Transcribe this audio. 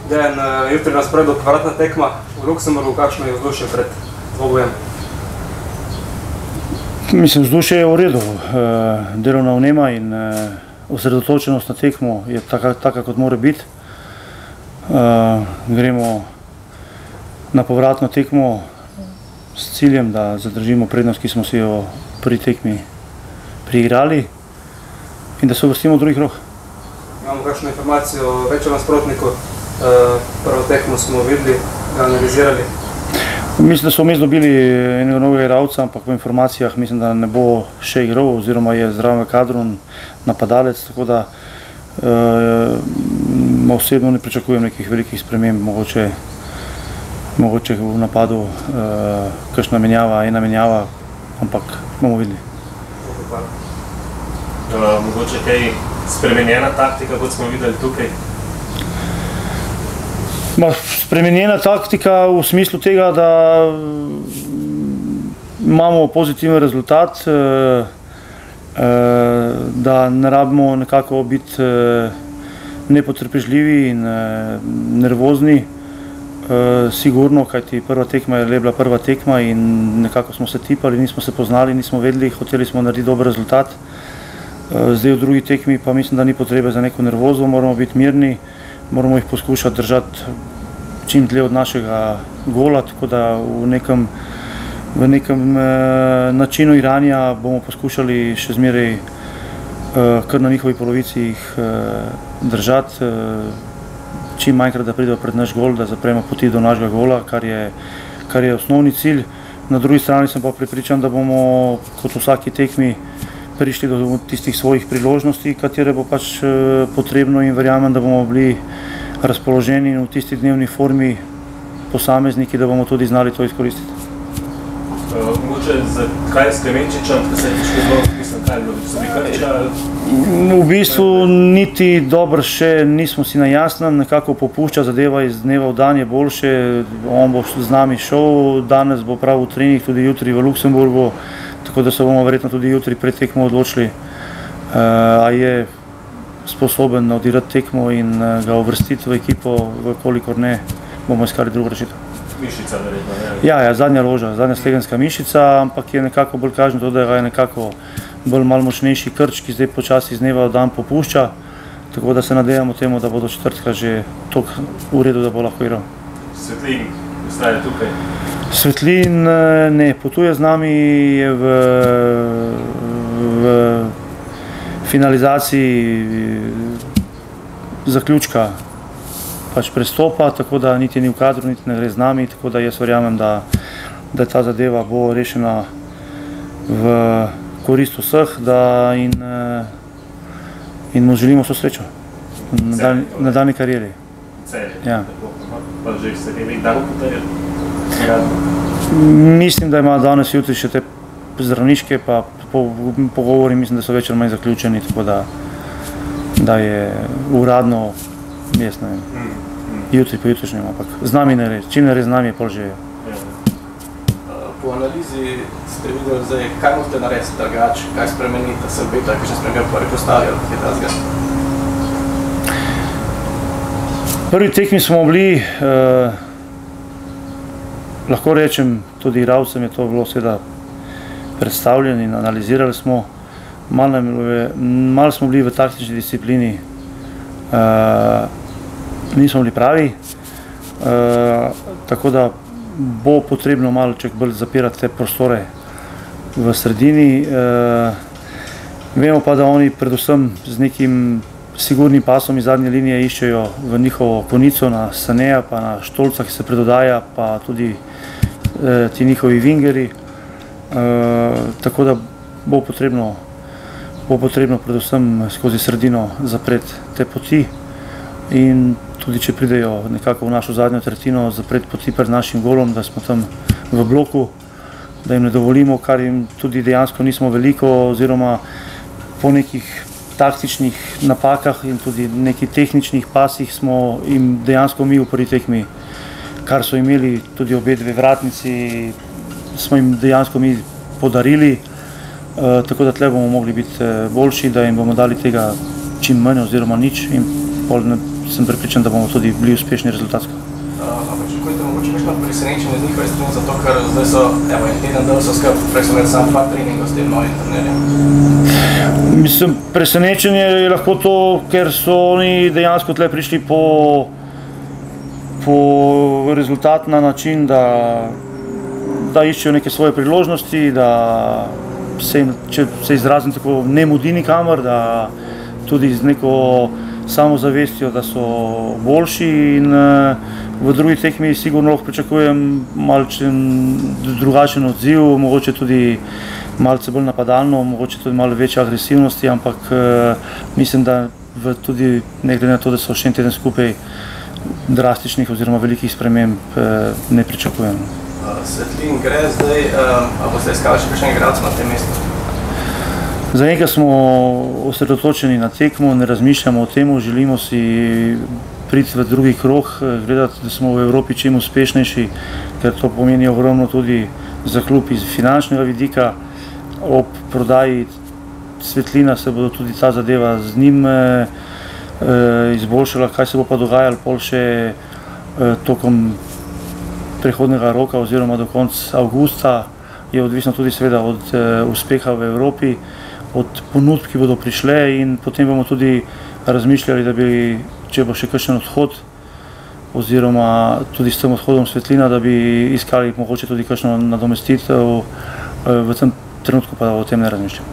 Dejan, jutri nas predo povratna tekma v Luksemburgu, kakšno je vzdušje pred dvobojem? Mislim, vzdušje je v redu, delovna vnema in osredotočenost na tekmo je taka kot mora biti. Gremo na povratno tekmo s ciljem, da zadržimo prednost, ki smo si jo pri tekmi priigrali in da se uvrstimo v drugi krog. Imamo kakšno informacijo o večjem nasprotniku, prvo tekmo smo videli, ga analizirali. Mislim, da so vmes dobili enega novega igralca, ampak v informacijah mislim, da ne bo še igral oziroma je zraven v kadru napadalec, tako da osebno ne pričakujem nekih velikih sprememb, mogoče v napadu kakšna menjava, ena menjava, ampak bomo videli. Mogoče kaj spremenjena taktika, kot smo videli tukaj? Spremenjena taktika v smislu tega, da imamo pozitiven rezultat, da ne rabimo nekako biti nepotrpežljivi in nervozni. Sigurno, kajti prva tekma je bila prva tekma in nekako smo se tipali, nismo se poznali, nismo vedeli, hoteli smo narediti dober rezultat. Zdaj v drugi tekmi pa mislim, da ni potrebe za neko nervozo, moramo biti mirni, moramo jih poskušati držati čim dlje od našega gola, tako da v nekem načinu igranja bomo poskušali še zmeraj kar na njihovi polovici jih držati, čim manjkrat, da pridejo pred naš gol, da zapremo poti do našega gola, kar je osnovni cilj. Na drugi strani sem pa prepričan, da bomo kot v vsaki tekmi prišli do tistih svojih priložnosti, katere bo pač potrebno, in verjamem, da bomo bili razpoloženi in v tisti dnevni formi posamezniki, da bomo tudi znali to izkoristiti. Mogoče zakaj s Klemenčičem, ki se je poškodoval, mislim, kaj je bilo, so bi Krča? V bistvu niti dobro še nismo si na jasnem, nekako popušča zadeva iz dneva v dan je boljše, on bo z nami šel, danes bo prav v trening, tudi jutri v Luksemburgu, tako da se bomo verjetno tudi jutri pred tekmo odločili, a je sposoben odirati tekmo in ga uvrstiti v ekipo, kolikor ne, bomo iskali drugo rešitev. Mišica verjetno, ne? Ja, zadnja loža, zadnja stegenska mišica, ampak je nekako bolj kažno to, da je nekako bolj malo močnejši krč, ki zdaj počasi iz dneva v dan popušča, tako da se nadejamo temu, da bo do četrtka že toliko v redu, da bo lahko igral. Svetlin ostaje tukaj? Svetlin ne, potuje z nami, je v finalizaciji zaključka prestopa, tako da niti ni v kadru, niti ne gre z nami, tako da jaz verjamem, da ta zadeva bo rešena v korist vseh in mu želimo vso srečo na nadaljnji karieri. Celje? Pa že se je nek dan potrjel? Mislim, da ima danes jutri še te zdravniške, pa pogovori mislim, da so več ali manj zaključeni, tako da je uradno, jaz ne vem, jutri po jutrišnjem, ampak z nami ne res, čim ne res z nami je pol že. Po analizi ste videli zdaj, kaj morate narediti drugače, kaj spremeniti, da se obeta, kaj še spremembe pa repostavljali, kaj tazga? Prvi tekmi smo bili, lahko rečem, tudi igralcem je to bilo seveda predstavljeno in analizirali smo, malo smo bili v taktični disciplini, nismo bili pravi, tako da bo potrebno malo bolj zapirati te prostore v sredini. Vemo pa, da oni predvsem z nekim sigurnim pasom iz zadnje linije iščejo v njihovo konico na Saneja, pa na Štolca, ki se predodaja, pa tudi ti njihovi vingeri. Tako da bo potrebno predvsem skozi sredino zapreti te poti in tudi če pridejo nekako v našo zadnjo tretjino zapreti poti pred našim golom, da smo tam v bloku, da jim ne dovolimo, kar jim tudi dejansko nismo veliko, oziroma po nekih taktičnih napakah in tudi nekih tehničnih pasih smo jim dejansko mi v prvi tekmi, kar so imeli tudi obe dve vratnici, smo jim dejansko mi podarili, tako da tle bomo mogli biti boljši, da jim bomo dali tega čim manj oziroma nič in sem prepričan, da bomo tudi bili uspešni rezultatsko. Pričakujete mogoče kakšno presenečenje z njihove strani, zato ker zdaj so, evo, en teden del so skupaj, prej so imeli samo 2 treninga s tem novim trenerjem? Mislim, presenečenje je lahko to, ker so oni dejansko tle prišli po rezultat na način, da iščejo neke svoje priložnosti, da se jim, če se izrazim tako, ne mudi nikamor, da tudi z neko samozavestjo, da so boljši in v drugi tekmi sigurno lahko pričakujem malce drugačen odziv, mogoče tudi malce bolj napadalno, mogoče tudi malo večje agresivnosti, ampak mislim, da tudi ne glede na to, da so še en teden skupaj, drastičnih oziroma velikih sprememb ne pričakujem. Svetlin gre zdaj, a boste iskali še kakšnega igralca na tem mestu? Zaenkrat smo osredotočeni na tekmo, ne razmišljamo o tem, želimo si priti v drugi krog, gledati, da smo v Evropi čim uspešnejši, ker to pomeni ogromno tudi za klub iz finančnega vidika. Ob prodaji Svetlina se bodo tudi ta zadeva z njim izboljšala, kaj se bo pa dogajalo pol še tokom prehodnega roka oziroma do konca avgusta, je odvisno tudi seveda od uspeha v Evropi, od ponudb, ki bodo prišle, in potem bomo tudi razmišljali, da bi, če bo še kakšen odhod oziroma tudi s tem odhodom Svetlina, da bi iskali mogoče tudi kakšno nadomestitev, v tem trenutku pa o tem ne razmišljam.